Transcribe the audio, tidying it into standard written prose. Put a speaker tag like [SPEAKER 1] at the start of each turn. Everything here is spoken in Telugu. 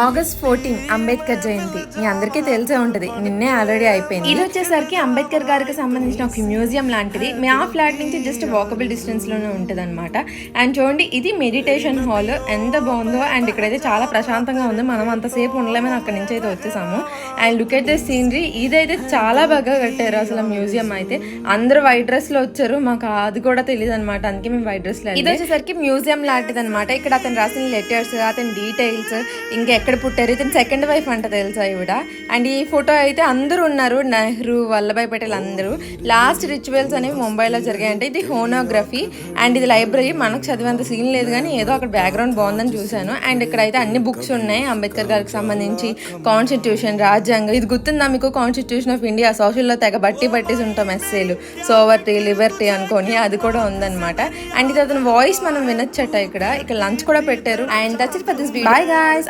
[SPEAKER 1] ఆగస్ట్ 14 అంబేద్కర్ జయంతి మీ అందరికీ తెలిసే ఉంటుంది. నిన్నే ఆల్రెడీ అయిపోయింది. ఇది వచ్చేసరికి అంబేద్కర్ గారికి సంబంధించిన ఒక మ్యూజియం లాంటిది. మా ఫ్లాట్ నుంచి జస్ట్ వాకబుల్ డిస్టెన్స్ లోనే ఉంటుంది అనమాట. అండ్ చూడండి, ఇది మెడిటేషన్ హాల్ ఎంత బాగుందో. అండ్ ఇక్కడైతే చాలా ప్రశాంతంగా ఉంది. మనం అంతసేపు ఉండలేమని అక్కడి నుంచి అయితే వచ్చేసాము. And look at the scenery. ఇదైతే చాలా బాగా కట్టారు అసలు మ్యూజియం అయితే. అందరూ వైట్ డ్రెస్ లో వచ్చారు. మాకు అది కూడా తెలియదు అనమాట, అందుకే మేము వైట్ డ్రెస్ లో. ఇది వచ్చేసరికి మ్యూజియం లాంటిది అనమాట. ఇక్కడ అతను రాసిన లెటర్స్, అతని డీటెయిల్స్, ఇంకా ఎక్కడ పుట్టారు, ఇతను సెకండ్ వైఫ్ అంట తెలుసా ఇవిడ. అండ్ ఈ ఫోటో అయితే అందరూ ఉన్నారు, నెహ్రూ, వల్లభాయ్ పటేల్ అందరూ. లాస్ట్ రిచువల్స్ అనేవి ముంబైలో జరిగాయంటే. ఇది హోనోగ్రఫీ అండ్ ఇది లైబ్రరీ. మనకు చదివేంత సీన్ లేదు కానీ ఏదో అక్కడ బ్యాక్గ్రౌండ్ బాగుందని చూశాను. అండ్ ఇక్కడ అయితే అన్ని బుక్స్ ఉన్నాయి అంబేద్కర్ గారికి సంబంధించి. కాన్స్టిట్యూషన్, రాజ్యాంగం, ఇది గుర్తుందా మీకు? కాన్స్టిట్యూషన్ ఆఫ్ ఇండియా సోషల్లో తెగ బట్టేసి ఉంటాం ఎస్సేలు, సోవర్టీ, లిబర్టీ అనుకొని, అది కూడా ఉందన్నమాట. అండ్ ఇది అతని వాయిస్ మనం వినొచ్చట. ఇక్కడ లంచ్ కూడా పెట్టారు. And that's it for this video. Bye guys.